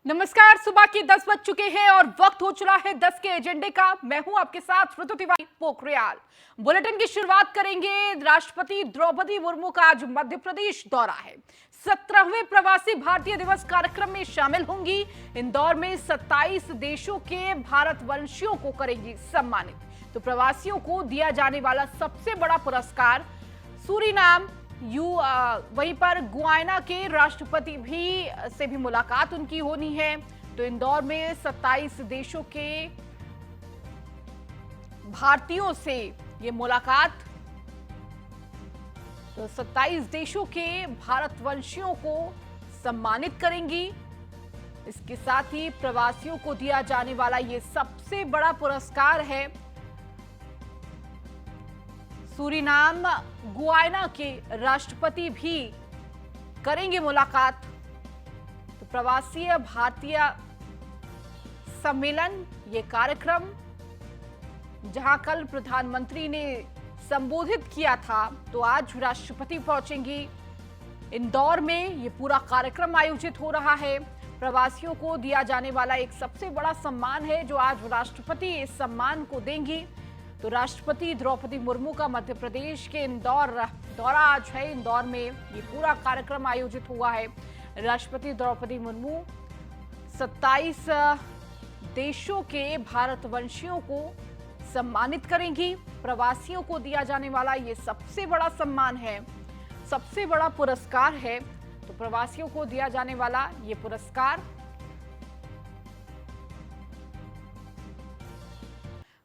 नमस्कार। सुबह के 10 बज चुके हैं और वक्त हो चला है 10 के एजेंडे का। मैं हूं आपके साथ ऋतु तिवारी पोखरियाल। बुलेटिन की शुरुआत करेंगे। राष्ट्रपति द्रौपदी मुर्मू का आज मध्य प्रदेश दौरा है। 17वें प्रवासी भारतीय दिवस कार्यक्रम में शामिल होंगी। इंदौर में 27 देशों के भारतवंशियों को करेंगी सम्मानित। तो प्रवासियों को दिया जाने वाला सबसे बड़ा पुरस्कार सूरीनाम वहीं पर गुयाना के राष्ट्रपति से भी मुलाकात उनकी होनी है। तो इंदौर में 27 देशों के भारतीयों से ये मुलाकात, तो 27 देशों के भारतवंशियों को सम्मानित करेंगी। इसके साथ ही प्रवासियों को दिया जाने वाला ये सबसे बड़ा पुरस्कार है। सूरीनाम गुयाना के राष्ट्रपति भी करेंगे मुलाकात। तो प्रवासी भारतीय सम्मेलन, ये कार्यक्रम जहां कल प्रधानमंत्री ने संबोधित किया था, तो आज राष्ट्रपति पहुंचेंगी। इंदौर में ये पूरा कार्यक्रम आयोजित हो रहा है। प्रवासियों को दिया जाने वाला एक सबसे बड़ा सम्मान है जो आज राष्ट्रपति इस सम्मान को देंगी। तो राष्ट्रपति द्रौपदी मुर्मू का मध्य प्रदेश के इंदौर दौरा आज है। इंदौर में ये पूरा कार्यक्रम आयोजित हुआ है। राष्ट्रपति द्रौपदी मुर्मू 27 देशों के भारतवंशियों को सम्मानित करेंगी। प्रवासियों को दिया जाने वाला ये सबसे बड़ा सम्मान है, सबसे बड़ा पुरस्कार है। तो प्रवासियों को दिया जाने वाला ये पुरस्कार।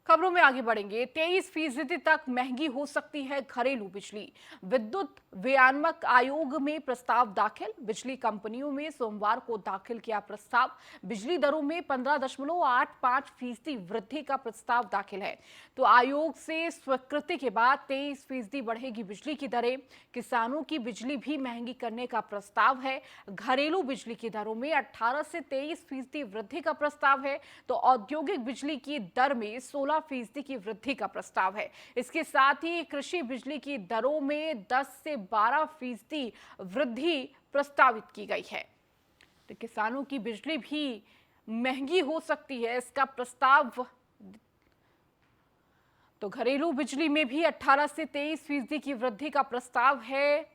खबरों में आगे बढ़ेंगे। 23% तक महंगी हो सकती है घरेलू बिजली। विद्युत विनियामक आयोग में प्रस्ताव दाखिल। बिजली कंपनियों में सोमवार को दाखिल किया प्रस्ताव। बिजली दरों में 15.85% वृद्धि का प्रस्ताव दाखिल है। तो आयोग से स्वीकृति के बाद 23% बढ़ेगी बिजली की दरें। किसानों की बिजली भी महंगी करने का प्रस्ताव है। घरेलू बिजली की दरों में 18 से 23% वृद्धि का प्रस्ताव है। तो औद्योगिक बिजली की दर में 16% की वृद्धि का प्रस्ताव है। इसके साथ ही कृषि बिजली की दरों में 10 से 12% वृद्धि प्रस्तावित की गई है। तो किसानों की बिजली भी महंगी हो सकती है, इसका प्रस्ताव। तो घरेलू बिजली में भी 18 से 23% की वृद्धि का प्रस्ताव है।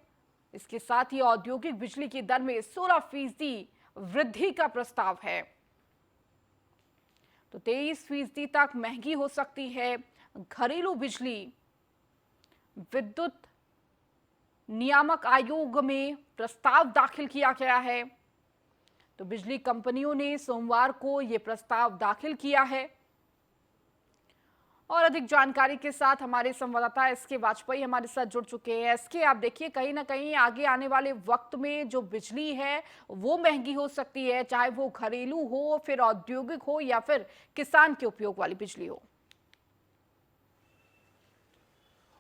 इसके साथ ही औद्योगिक बिजली की दर में 16% वृद्धि का प्रस्ताव है। तो 23% तक महंगी हो सकती है घरेलू बिजली। विद्युत नियामक आयोग में प्रस्ताव दाखिल किया गया है। तो बिजली कंपनियों ने सोमवार को यह प्रस्ताव दाखिल किया है। और अधिक जानकारी के साथ हमारे संवाददाता एसके वाजपेयी हमारे साथ जुड़ चुके हैं। एसके, आप देखिए, कहीं ना कहीं आगे आने वाले वक्त में जो बिजली है वो महंगी हो सकती है, चाहे वो घरेलू हो, फिर औद्योगिक हो, या फिर किसान के उपयोग वाली बिजली हो।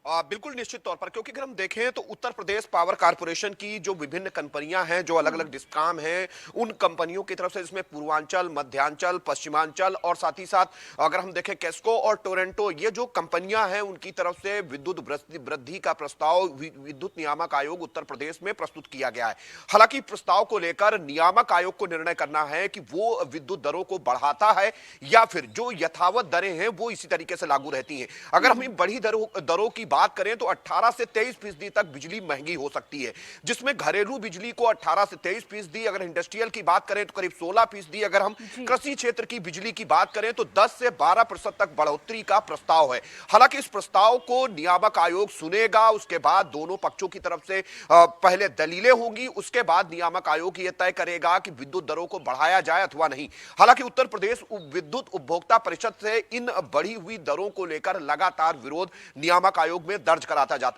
बिल्कुल निश्चित तौर पर, क्योंकि अगर हम देखें तो उत्तर प्रदेश पावर कारपोरेशन की जो विभिन्न कंपनियां हैं, जो अलग अलग डिस्काम हैं, उन कंपनियों की तरफ से इसमें पूर्वांचल, मध्यांचल, पश्चिमांचल और साथ ही साथ अगर हम देखें केस्को और टोरेंटो, ये जो कंपनियां हैं उनकी तरफ से विद्युत वृद्धि का प्रस्ताव विद्युत नियामक आयोग उत्तर प्रदेश में प्रस्तुत किया गया है। हालांकि प्रस्ताव को लेकर नियामक आयोग को निर्णय करना है कि वो विद्युत दरों को बढ़ाता है या फिर जो यथावत दरें हैं वो इसी तरीके से लागू रहती हैं। अगर हम बढ़ी दरों की बात करें तो 18 से 23% तक बिजली महंगी हो सकती है, जिसमें घरेलू बिजली को 18 से 23%, अगर इंडस्ट्रियल की बात करें तो करीब 16%, अगर हम कृषि क्षेत्र की बिजली की बात करें तो 10 से 12% तक बढ़ोतरी का प्रस्ताव है। हालांकि इस प्रस्ताव को नियामक आयोग सुनेगा, उसके बाद दोनों पक्षों की तरफ से पहले दलीलें होंगी, उसके बाद नियामक आयोग यह तय करेगा कि विद्युत दरों को बढ़ाया जाए अथवा नहीं। हालांकि उत्तर प्रदेश विद्युत उपभोक्ता परिषद से इन बढ़ी हुई दरों को लेकर लगातार विरोध नियामक आयोग में दर्ज कराता जा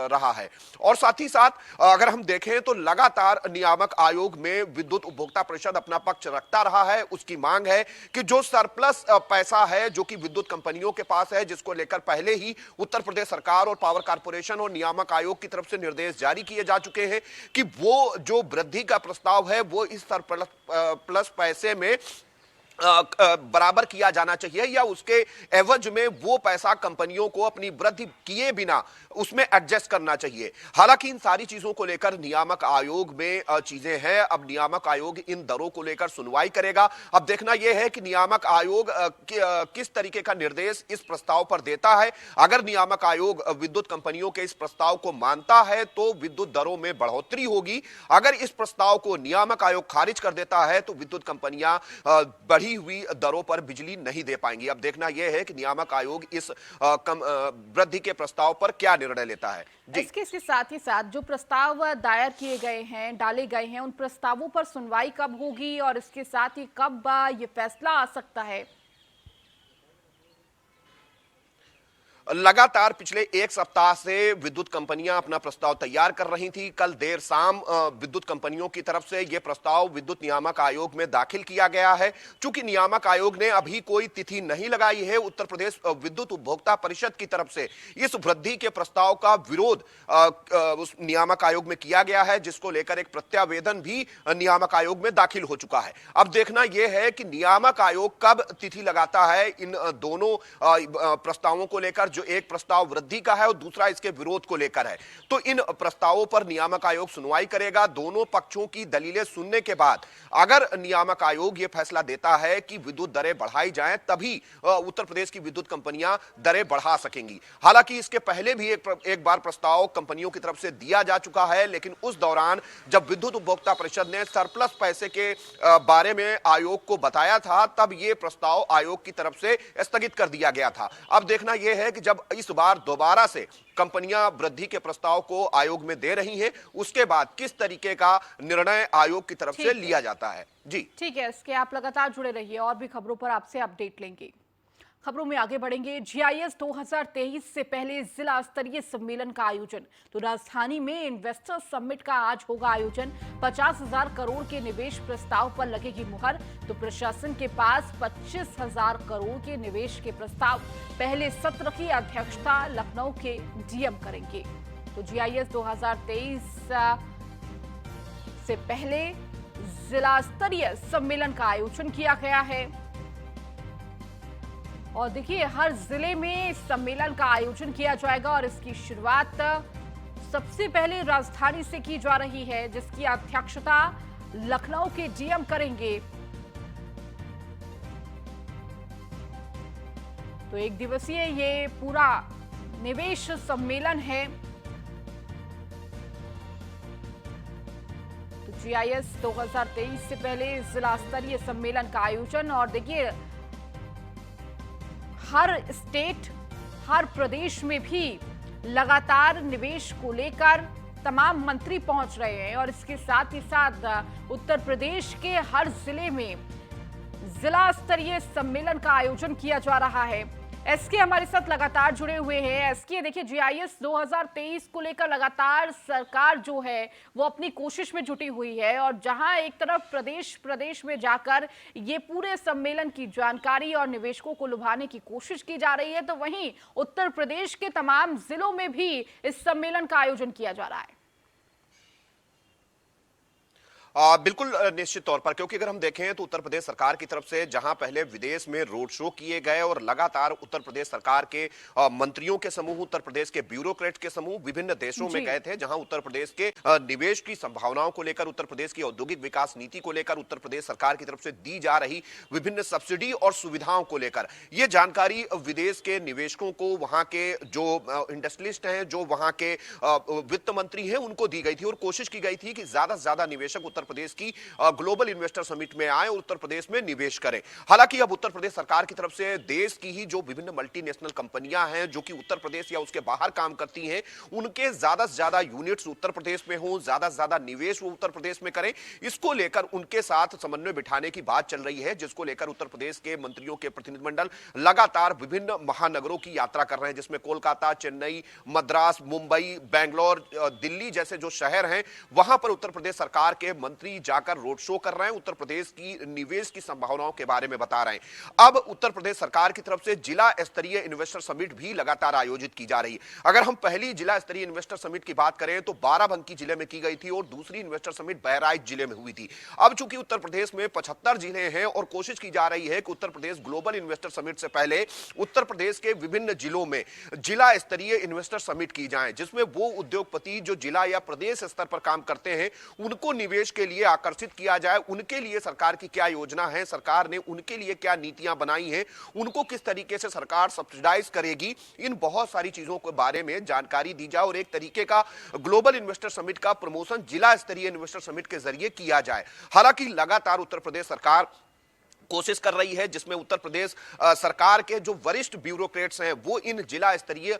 रहा है। और साथ ही साथ अगर हम देखें तो लगातार नियामक आयोग में विद्युत उपभोक्ता परिषद अपना पक्ष रखता रहा है। उसकी मांग है कि जो सरप्लस पैसा है जो कि विद्युत कंपनियों के पास है, जिसको लेकर पहले ही उत्तर प्रदेश सरकार और पावर कारपोरेशन और नियामक आयोग की तरफ से निर्देश जारी किए जा चुके हैं कि वो जो वृद्धि का प्रस्ताव है वो इस सरप्लस पैसे में बराबर किया जाना चाहिए या उसके एवज में वो पैसा कंपनियों को अपनी वृद्धि किए बिना उसमें एडजस्ट करना चाहिए। हालांकि इन सारी चीजों को लेकर नियामक आयोग में चीजें हैं। अब नियामक आयोग इन दरों को लेकर सुनवाई करेगा। अब देखना यह है कि नियामक आयोग किस तरीके का निर्देश इस प्रस्ताव पर देता है। अगर नियामक आयोग विद्युत कंपनियों के इस प्रस्ताव को मानता है तो विद्युत दरों में बढ़ोतरी होगी। अगर इस प्रस्ताव को नियामक आयोग खारिज कर देता है तो विद्युत कंपनियां बढ़ी हुई दरों पर बिजली नहीं दे पाएंगी। अब देखना यह है कि नियामक आयोग इस वृद्धि के प्रस्ताव पर क्या निर्णय लेता है। जी, इसके साथ ही साथ जो प्रस्ताव दायर किए गए हैं, डाले गए हैं, उन प्रस्तावों पर सुनवाई कब होगी और इसके साथ ही कब ये फैसला आ सकता है? लगातार पिछले एक सप्ताह से विद्युत कंपनियां अपना प्रस्ताव तैयार कर रही थी। कल देर शाम विद्युत कंपनियों की तरफ से यह प्रस्ताव विद्युत नियामक आयोग में दाखिल किया गया है। चूंकि नियामक आयोग ने अभी कोई तिथि नहीं लगाई है, उत्तर प्रदेश विद्युत उपभोक्ता परिषद की तरफ से इस वृद्धि के प्रस्ताव का विरोध उस नियामक आयोग में किया गया है, जिसको लेकर एक प्रत्यावेदन भी नियामक आयोग में दाखिल हो चुका है। अब देखना यह है कि नियामक आयोग कब तिथि लगाता है इन दोनों प्रस्तावों को लेकर। जो एक प्रस्ताव वृद्धि का है और दूसरा इसके विरोध को लेकर है, तो इन प्रस्तावों पर नियामक आयोग सुनवाई करेगा। दोनों पक्षों की दलीलें सुनने के बाद अगर नियामक आयोग यह फैसला देता है कि विद्युत दरें बढ़ाई जाएं, तभी उत्तर प्रदेश की विद्युत कंपनियां दरें बढ़ा सकेंगी। हालांकि इसके पहले भी एक बार प्रस्ताव कंपनियों की तरफ से दिया जा चुका है, लेकिन उस दौरान जब विद्युत उपभोक्ता परिषद ने सरप्लस पैसे के बारे में आयोग को बताया था, तब यह प्रस्ताव आयोग की तरफ से स्थगित कर दिया गया था। अब देखना यह है कि जब इस बार दोबारा से कंपनियां वृद्धि के प्रस्ताव को आयोग में दे रही हैं, उसके बाद किस तरीके का निर्णय आयोग की तरफ से लिया जाता है। जी ठीक है, इसके आप लगातार जुड़े रहिए और भी खबरों पर आपसे अपडेट लेंगे। खबरों में आगे बढ़ेंगे। जीआईएस 2023 से पहले जिला स्तरीय सम्मेलन का आयोजन। तो राजधानी में इन्वेस्टर्स समिट का आज होगा आयोजन। 50,000 करोड़ के निवेश प्रस्ताव पर लगेगी मुहर। तो प्रशासन के पास 25,000 करोड़ के निवेश के प्रस्ताव। पहले सत्र की अध्यक्षता लखनऊ के डीएम करेंगे। तो जीआईएस 2023 से पहले जिला स्तरीय सम्मेलन का आयोजन किया गया है और देखिए हर जिले में इस सम्मेलन का आयोजन किया जाएगा और इसकी शुरुआत सबसे पहले राजधानी से की जा रही है, जिसकी अध्यक्षता लखनऊ के डीएम करेंगे। तो एक दिवसीय ये पूरा निवेश सम्मेलन है। तो जीआईएस 2023 से पहले जिला स्तरीय सम्मेलन का आयोजन और देखिए हर स्टेट, हर प्रदेश में भी लगातार निवेश को लेकर तमाम मंत्री पहुंच रहे हैं और इसके साथ ही साथ उत्तर प्रदेश के हर जिले में जिला स्तरीय सम्मेलन का आयोजन किया जा रहा है। एसके हमारे साथ लगातार जुड़े हुए हैं। एसके देखिए जीआईएस 2023 को लेकर लगातार सरकार जो है वो अपनी कोशिश में जुटी हुई है और जहां एक तरफ प्रदेश में जाकर ये पूरे सम्मेलन की जानकारी और निवेशकों को लुभाने की कोशिश की जा रही है, तो वहीं उत्तर प्रदेश के तमाम जिलों में भी इस सम्मेलन का आयोजन किया जा रहा है। बिल्कुल निश्चित तौर पर, क्योंकि अगर हम देखें तो उत्तर प्रदेश सरकार की तरफ से जहां पहले विदेश में रोड शो किए गए और लगातार उत्तर प्रदेश सरकार के मंत्रियों के समूह, उत्तर प्रदेश के ब्यूरोक्रेट के समूह विभिन्न देशों में गए थे, जहां उत्तर प्रदेश के निवेश की संभावनाओं को लेकर, उत्तर प्रदेश की औद्योगिक विकास नीति को लेकर, उत्तर प्रदेश सरकार की तरफ से दी जा रही विभिन्न सब्सिडी और सुविधाओं को लेकर यह जानकारी विदेश के निवेशकों को, वहां के जो इंडस्ट्रियलिस्ट हैं, जो वहां के वित्त मंत्री हैं, उनको दी गई थी और कोशिश की गई थी कि ज्यादा से ज्यादा निवेशक उत्तर प्रदेश की ग्लोबल इन्वेस्टर समिट में आए और उत्तर प्रदेश में निवेश करें। हालांकि अब उत्तर प्रदेश सरकार की तरफ से देश की ही जो विभिन्न मल्टीनेशनल कंपनियां हैं जो कि उत्तर प्रदेश या उसके बाहर काम करती हैं, उनके ज्यादा से ज्यादा यूनिट्स उत्तर प्रदेश में हो, ज्यादा से ज्यादा निवेश वो उत्तर प्रदेश में करें, इसको लेकर उनके साथ समन्वय बिठाने की बात चल रही है, जिसको लेकर उत्तर प्रदेश के मंत्रियों के प्रतिनिधिमंडल लगातार विभिन्न महानगरों की यात्रा कर रहे हैं, जिसमें कोलकाता, चेन्नई, मद्रास, मुंबई, बेंगलोर, दिल्ली जैसे जो शहर हैं, वहां पर उत्तर प्रदेश सरकार के मंत्री जाकर रोड शो कर रहे हैं, उत्तर प्रदेश की निवेश की संभावनाओं के बारे में बता रहे हैं। अब उत्तर प्रदेश सरकार की तरफ से जिला स्तरीय इन्वेस्टर समिट भी लगातार आयोजित की जा रही है। अगर हम पहली जिला स्तरीय इन्वेस्टर समिट की बात करें तो बाराबंकी जिले में की गई थी और दूसरी इन्वेस्टर समिट बहराइच जिले में हुई थी। अब चूंकि उत्तर प्रदेश में 75 जिले हैं और कोशिश की जा रही है कि Uttar Pradesh global investor summit से पहले उत्तर प्रदेश के विभिन्न जिलों में जिला स्तरीय इन्वेस्टर समिट की जाए, जिसमें वो उद्योगपति जो जिला या प्रदेश स्तर पर काम करते हैं उनको निवेश के लिए आकर्षित किया जाए। उनके लिए सरकार की क्या योजना है, सरकार ने उनके लिए क्या नीतियां बनाई हैं, उनको किस तरीके से सरकार सब्सिडाइज करेगी, इन बहुत सारी चीजों के बारे में जानकारी दी जाए और एक तरीके का ग्लोबल इन्वेस्टर समिट का प्रमोशन जिला स्तरीय इन्वेस्टर समिट के जरिए किया जाए। हालांकि लगातार उत्तर प्रदेश सरकार कोशिश कर रही है, जिसमें उत्तर प्रदेश सरकार के जो वरिष्ठ ब्यूरोक्रेट्स हैं वो इन जिला स्तरीय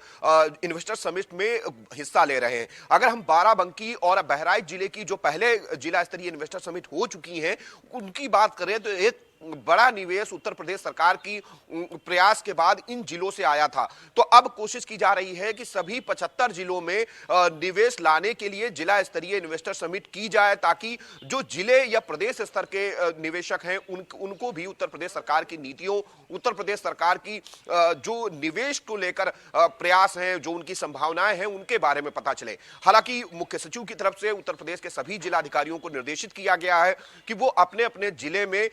इन्वेस्टर समिट में हिस्सा ले रहे हैं। अगर हम बाराबंकी और बहराइच जिले की जो पहले जिला स्तरीय इन्वेस्टर समिट हो चुकी हैं उनकी बात करें तो एक बड़ा निवेश उत्तर प्रदेश सरकार की प्रयास के बाद इन जिलों से आया था। तो अब कोशिश की जा रही है कि सभी 75 जिलों में निवेश लाने के लिए जिला स्तरीय इन्वेस्टर समिट की जाए, ताकि जो जिले या प्रदेश स्तर के निवेशक हैं उनको भी उत्तर प्रदेश सरकार की नीतियों, उत्तर प्रदेश सरकार की जो निवेश को लेकर प्रयास हैं, जो उनकी संभावनाएं हैं, उनके बारे में पता चले। हालांकि मुख्य सचिव की तरफ से उत्तर प्रदेश के सभी जिलाधिकारियों को निर्देशित किया गया है कि वो अपने अपने जिले में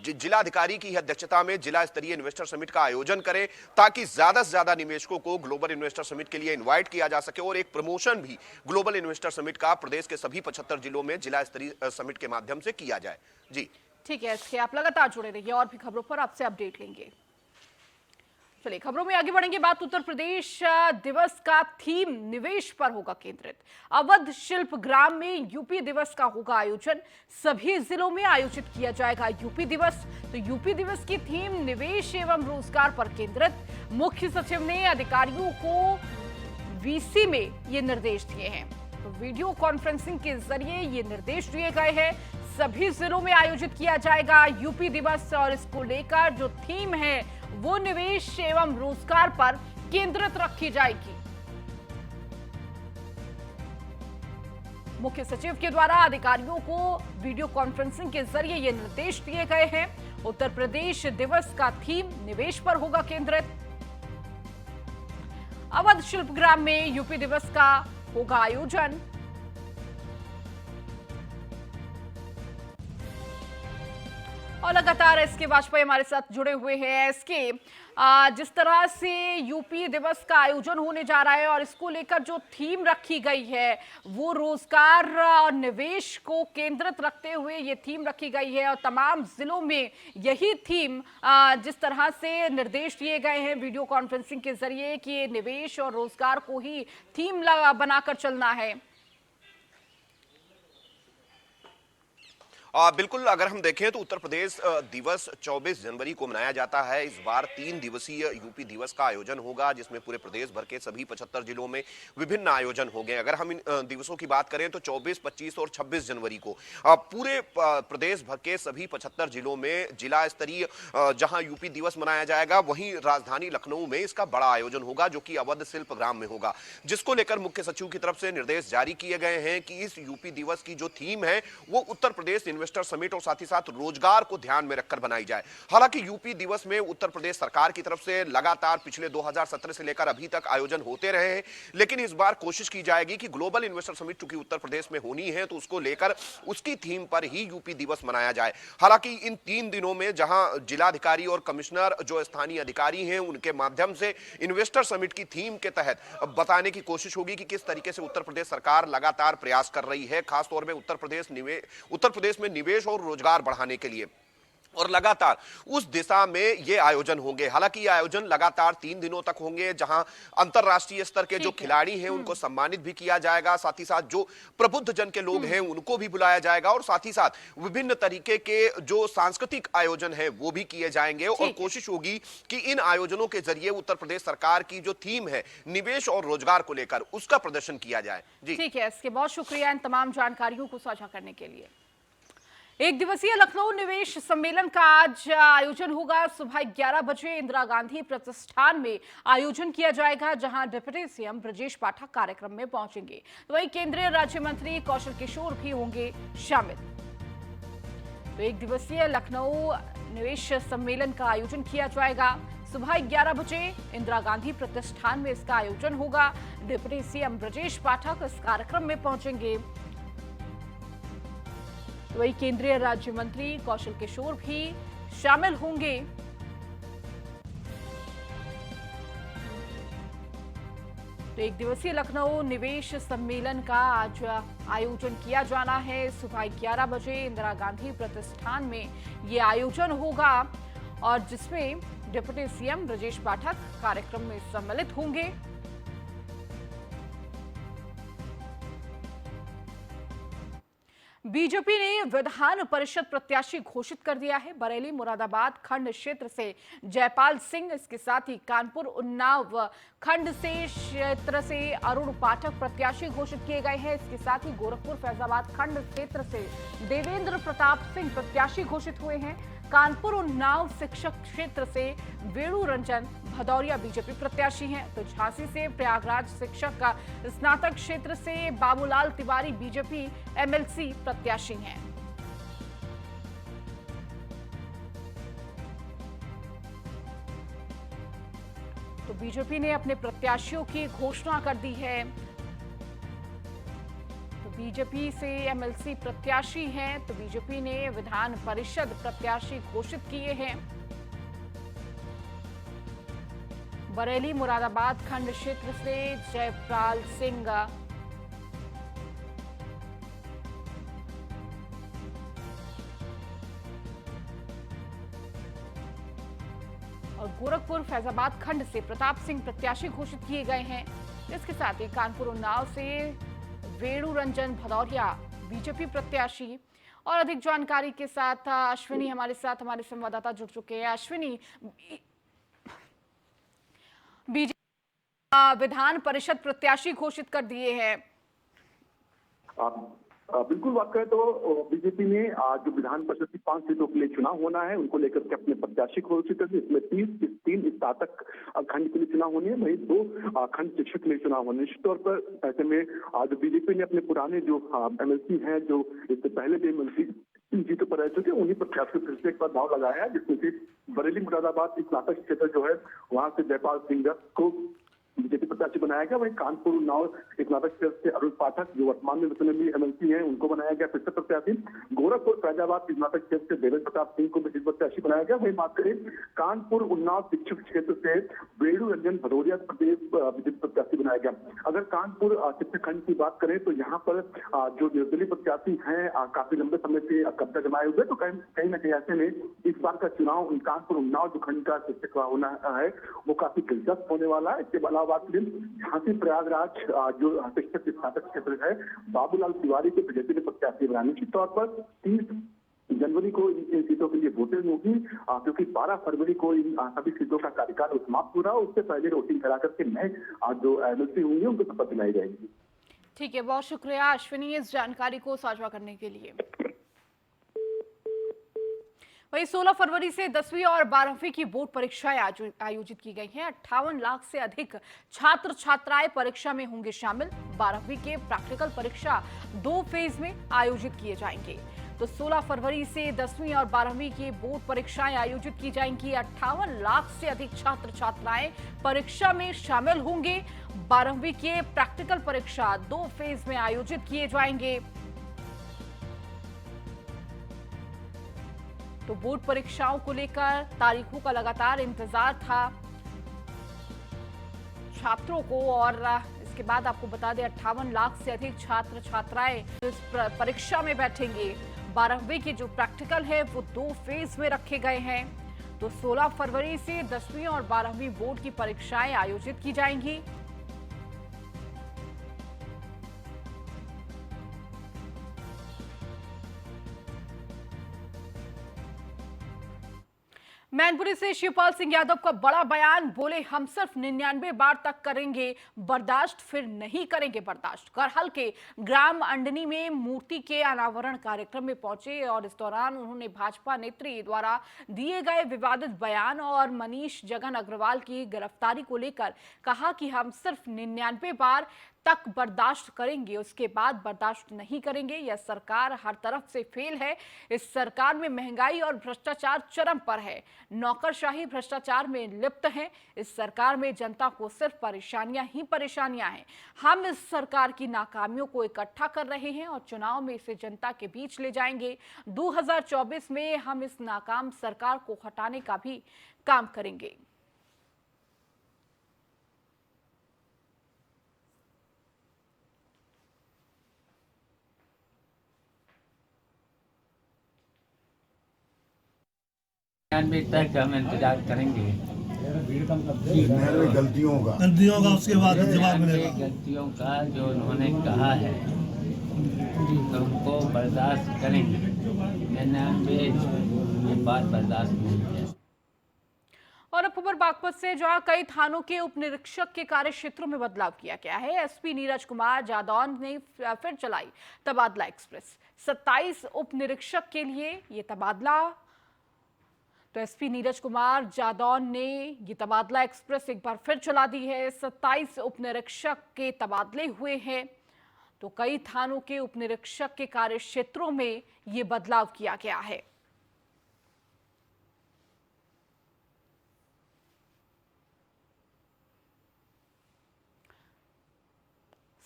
जिलाधिकारी की अध्यक्षता में जिला स्तरीय इन्वेस्टर समिट का आयोजन करें, ताकि ज्यादा से ज्यादा निवेशकों को ग्लोबल इन्वेस्टर समिट के लिए इनवाइट किया जा सके और एक प्रमोशन भी ग्लोबल इन्वेस्टर समिट का प्रदेश के सभी 75 जिलों में जिला स्तरीय समिट के माध्यम से किया जाए। जी ठीक है, इसके आप लगातार जुड़े रहिए और भी खबरों पर आपसे अपडेट लेंगे। चलिए खबरों में आगे बढ़ेंगे। बात उत्तर प्रदेश दिवस का थीम निवेश पर होगा केंद्रित। अवध शिल्प ग्राम में यूपी दिवस का होगा आयोजन। सभी जिलों में आयोजित किया जाएगा यूपी दिवस। तो यूपी दिवस की थीम निवेश एवं रोजगार पर केंद्रित। मुख्य सचिव ने अधिकारियों को वीसी में ये निर्देश दिए हैं। तो वीडियो कॉन्फ्रेंसिंग के जरिए ये निर्देश दिए गए हैं। सभी जिलों में आयोजित किया जाएगा यूपी दिवस और इसको लेकर जो थीम है वो निवेश एवं रोजगार पर केंद्रित रखी जाएगी। मुख्य सचिव के द्वारा अधिकारियों को वीडियो कॉन्फ्रेंसिंग के जरिए ये निर्देश दिए गए हैं। उत्तर प्रदेश दिवस का थीम निवेश पर होगा केंद्रित। अवध शिल्पग्राम में यूपी दिवस का होगा आयोजन। और लगातार एसके वाजपेयी हमारे साथ जुड़े हुए हैं। एसके, जिस तरह से यूपी दिवस का आयोजन होने जा रहा है और इसको लेकर जो थीम रखी गई है वो रोजगार और निवेश को केंद्रित रखते हुए ये थीम रखी गई है और तमाम जिलों में यही थीम जिस तरह से निर्देश दिए गए हैं वीडियो कॉन्फ्रेंसिंग के जरिए कि निवेश और रोजगार को ही थीम बनाकर चलना है। बिल्कुल, अगर हम देखें तो उत्तर प्रदेश दिवस 24 जनवरी को मनाया जाता है। इस बार 3 दिवसीय यूपी दिवस का आयोजन होगा, जिसमें पूरे प्रदेश भर के सभी 75 जिलों में विभिन्न आयोजन होंगे। अगर हम इन दिवसों की बात करें तो 24, 25 और 26 जनवरी को पूरे प्रदेश भर के सभी 75 जिलों में जिला स्तरीय जहां यूपी दिवस मनाया जाएगा, वहीं राजधानी लखनऊ में इसका बड़ा आयोजन होगा, जो कि अवध शिल्प ग्राम में होगा, जिसको लेकर मुख्य सचिव की तरफ से निर्देश जारी किए गए हैं कि इस यूपी दिवस की जो थीम है वो उत्तर प्रदेश इन्वेस्टर समिट और साथ ही साथ रोजगार को ध्यान में रखकर बनाई जाए। हालांकि यूपी दिवस में उत्तर प्रदेश सरकार की तरफ से लगातार पिछले 2017 से लेकर अभी तक आयोजन होते रहे हैं, लेकिन इस बार कोशिश की जाएगी कि ग्लोबल इन्वेस्टर समिट चूंकि उत्तर प्रदेश में होनी है तो उसको लेकर उसकी थीम पर ही यूपी दिवस मनाया जाए। हालांकि इन 3 दिनों में जहां जिलाधिकारी और कमिश्नर जो स्थानीय अधिकारी हैं उनके माध्यम से इन्वेस्टर समिट की थीम के तहत बताने की कोशिश होगी कि किस तरीके से उत्तर प्रदेश सरकार लगातार प्रयास कर रही है, खासतौर में उत्तर प्रदेश में निवेश और रोजगार बढ़ाने के लिए, और लगातार उस दिशा में ये आयोजन होंगे। हालांकि ये आयोजन लगातार 3 दिनों तक होंगे, जहां अंतरराष्ट्रीय स्तर के जो खिलाड़ी हैं उनको सम्मानित भी किया जाएगा, साथ ही साथ जो प्रबुद्ध जन के लोग हैं उनको भी बुलाया जाएगा, और साथ ही साथ विभिन्न तरीके के जो सांस्कृतिक आयोजन है वो भी किए जाएंगे। और कोशिश होगी कि इन आयोजनों के जरिए उत्तर प्रदेश सरकार की जो थीम है निवेश और रोजगार को लेकर उसका प्रदर्शन किया जाए। जी ठीक है, इसके बहुत शुक्रिया इन तमाम जानकारियों को साझा करने के लिए। एक दिवसीय लखनऊ निवेश सम्मेलन का आज आयोजन होगा। सुबह 11 बजे इंदिरा गांधी प्रतिष्ठान में आयोजन किया जाएगा, जहां डिप्टी सीएम ब्रजेश पाठक कार्यक्रम में पहुंचेंगे। तो वहीं केंद्रीय राज्य मंत्री कौशल किशोर भी होंगे शामिल। तो एक दिवसीय लखनऊ निवेश सम्मेलन का आयोजन किया जाएगा। सुबह 11 बजे इंदिरा गांधी प्रतिष्ठान में इसका आयोजन होगा। डिप्टी सीएम ब्रजेश पाठक इस कार्यक्रम में पहुंचेंगे। वही केंद्रीय राज्य मंत्री कौशल किशोर भी शामिल होंगे। तो एक दिवसीय लखनऊ निवेश सम्मेलन का आज आयोजन किया जाना है। सुबह 11 बजे इंदिरा गांधी प्रतिष्ठान में ये आयोजन होगा और जिसमें डिप्टी सीएम ब्रजेश पाठक कार्यक्रम में सम्मिलित होंगे। बीजेपी ने विधान परिषद प्रत्याशी घोषित कर दिया है। बरेली मुरादाबाद खंड क्षेत्र से जयपाल सिंह, इसके साथ ही कानपुर उन्नाव खंड से क्षेत्र से अरुण पाठक प्रत्याशी घोषित किए गए हैं। इसके साथ ही गोरखपुर फैजाबाद खंड क्षेत्र से देवेंद्र प्रताप सिंह प्रत्याशी घोषित हुए हैं। कानपुर उन्नाव शिक्षक क्षेत्र से वेणु रंजन भदौरिया बीजेपी प्रत्याशी हैं। तो झांसी से प्रयागराज शिक्षक का स्नातक क्षेत्र से बाबूलाल तिवारी बीजेपी एमएलसी प्रत्याशी हैं। तो बीजेपी ने अपने प्रत्याशियों की घोषणा कर दी है। बीजेपी से एमएलसी प्रत्याशी हैं, तो बीजेपी ने विधान परिषद प्रत्याशी घोषित किए हैं। बरेली मुरादाबाद खंड क्षेत्र से जयपाल सिंह, और गोरखपुर फैजाबाद खंड से प्रताप सिंह प्रत्याशी घोषित किए गए हैं। इसके साथ ही कानपुर उन्नाव से वेणु रंजन भदौरिया बीजेपी प्रत्याशी। और अधिक जानकारी के साथ अश्विनी हमारे साथ, हमारे संवाददाता जुड़ चुके हैं। अश्विनी, बीजेपी विधान परिषद प्रत्याशी घोषित कर दिए हैं। बिल्कुल बात करें तो बीजेपी ने जो विधान परिषद की 5 सीटों के लिए चुनाव होना है उनको लेकर के अपने प्रत्याशी घोषित कर दिए। इसमें 3 स्नातक खंड के लिए चुनाव होने हैं, वही 2 खंड शिक्षक के लिए चुनाव होने। निश्चित तौर पर ऐसे में जो बीजेपी ने अपने पुराने जो एमएलसी हैं, जो इससे पहले भी एमएलसी इन सीटों पर रह चुके, उन्हीं प्रत्याशियों फिर से एक बार दाव लगाया है, जिसमें से बरेली मुरादाबाद स्नातक क्षेत्र जो है वहां से जयपाल सिंह को बीजेपी प्रत्याशी बनाया गया। वहीं कानपुर उन्नाव स्नातक क्षेत्र से अरुण पाठक, जो वर्तमान में भी एमएलसी हैं, उनको बनाया गया फिर से प्रत्याशी। गोरखपुर फैजाबाद स्नातक क्षेत्र से देवेंद्र प्रताप सिंह को बीजेपी प्रत्याशी बनाया गया। वहीं बात करें कानपुर उन्नाव शिक्षक क्षेत्र से वेणु रंजन भदौरिया बीजेपी प्रत्याशी बनाया गया। अगर कानपुर शिक्षक खंड की बात करें तो यहाँ पर जो निर्दलीय प्रत्याशी हैं काफी लंबे समय से कब्जा जमाए हुए, तो कहीं न कहीं ऐसे में इस बार का चुनाव कानपुर उन्नाव जो खंड का शिक्षक होना है वो काफी दिलचस्प होने वाला है। इसके अलावा बात करें झांसी प्रयागराज जो शिक्षक स्नातक क्षेत्र है, बाबूलाल तिवारी को बीजेपी ने प्रत्याशी बनाने के तौर पर 30 जनवरी को इन सीटों के लिए वोटिंग होगी, क्योंकि 12 फरवरी को इन सभी सीटों का कार्यकाल समाप्त हो रहा है। उससे पहले वोटिंग करा करके नए जो एमएलसी होंगे उनको शपथ दिलाई जाएगी। ठीक है, बहुत शुक्रिया अश्विनी इस जानकारी को साझा करने के लिए। वहीं 16 फरवरी से 10वीं और 12वीं की बोर्ड परीक्षाएं आयोजित की गई हैं। 58 लाख से अधिक छात्र छात्राएं परीक्षा में होंगे शामिल। 12वीं के प्रैक्टिकल परीक्षा 2 फेज में आयोजित किए जाएंगे। तो 16 फरवरी से 10वीं और 12वीं की बोर्ड परीक्षाएं आयोजित की जाएंगी। 58 लाख से अधिक छात्र छात्राएं परीक्षा में शामिल होंगे। 12वीं के प्रैक्टिकल परीक्षा 2 फेज में आयोजित किए जाएंगे। तो बोर्ड परीक्षाओं को लेकर तारीखों का लगातार इंतजार था छात्रों को। और इसके बाद आपको बता दें 58 लाख से अधिक छात्र छात्राएं इस परीक्षा में बैठेंगे। 12वीं के जो प्रैक्टिकल है वो 2 फेज में रखे गए हैं। तो 16 फरवरी से 10वीं और 12वीं बोर्ड की परीक्षाएं आयोजित की जाएंगी। मैनपुरी से शिवपाल सिंह यादव का बड़ा बयान, बोले हम सिर्फ 99 बार तक करेंगे बर्दाश्त, फिर नहीं करेंगे बर्दाश्त। करहल के ग्राम अंडनी में मूर्ति के अनावरण कार्यक्रम में पहुंचे और इस दौरान उन्होंने भाजपा नेत्री द्वारा दिए गए विवादित बयान और मनीष जगन अग्रवाल की गिरफ्तारी को लेकर कहा कि हम सिर्फ 99 बार तक बर्दाश्त करेंगे, उसके बाद बर्दाश्त नहीं करेंगे। यह सरकार हर तरफ से फेल है। इस सरकार में महंगाई और भ्रष्टाचार चरम पर है। नौकरशाही भ्रष्टाचार में लिप्त है। इस सरकार में जनता को सिर्फ परेशानियां ही परेशानियां हैं। हम इस सरकार की नाकामियों को इकट्ठा कर रहे हैं और चुनाव में इसे जनता के बीच ले जाएंगे। 2024 में हम इस नाकाम सरकार को हटाने का भी काम करेंगे। तक हम इंतजार करेंगे। गलतियों का उसके बाद जवाब मिलेगा। गलतियों का जो उन्होंने कहा है तो उनको बर्दाश्त करेंगे। 99 ये बात बर्दाश्त नहीं है। और अब खबर बागपत से, जहां कई थानों के उप निरीक्षक के कार्य क्षेत्रों में बदलाव किया गया है। एसपी नीरज कुमार जादौन ने फिर चलाई तबादला एक्सप्रेस। 27 उप निरीक्षक के लिए ये तबादला। तो एसपी नीरज कुमार जादौन ने ये तबादला एक्सप्रेस एक बार फिर चला दी है। 27 उप निरीक्षक के तबादले हुए हैं। तो कई थानों के उप निरीक्षक के कार्य क्षेत्रों में ये बदलाव किया गया है।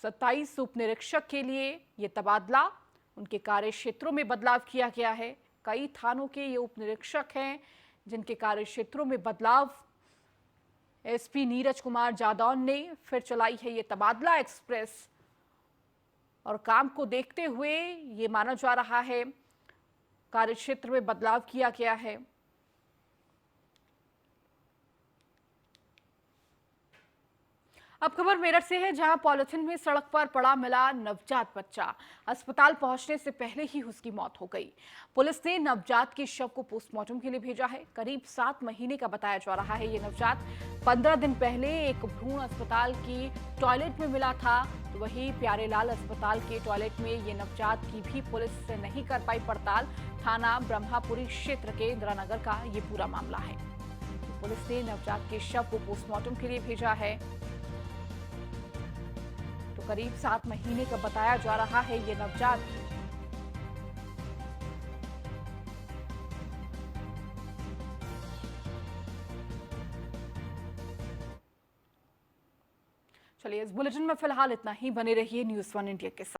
27 उप निरीक्षक के लिए ये तबादला, उनके कार्य क्षेत्रों में बदलाव किया गया है। कई थानों के ये उप निरीक्षक हैं जिनके कार्य क्षेत्रों में बदलाव। एसपी नीरज कुमार जादौन ने फिर चलाई है ये तबादला एक्सप्रेस और काम को देखते हुए ये माना जा रहा है कार्य क्षेत्र में बदलाव किया गया है। अब खबर मेरठ से है, जहां पॉलिथीन में सड़क पर पड़ा मिला नवजात बच्चा। अस्पताल पहुंचने से पहले ही उसकी मौत हो गई। पुलिस ने नवजात के शव को पोस्टमार्टम के लिए भेजा है। करीब 7 महीने का बताया जा रहा है ये नवजात। 15 दिन पहले एक भ्रूण अस्पताल की टॉयलेट में मिला था। तो वहीं प्यारेलाल अस्पताल के टॉयलेट में ये नवजात की भी पुलिस नहीं कर पाई पड़ताल। थाना ब्रह्मापुरी क्षेत्र के इंदिरानगर का ये पूरा मामला है। पुलिस ने नवजात के शव को पोस्टमार्टम के लिए भेजा है। करीब 7 महीने का बताया जा रहा है ये नवजात। चलिए, इस बुलेटिन में फिलहाल इतना ही। बने रहिए न्यूज़ 1 इंडिया के साथ।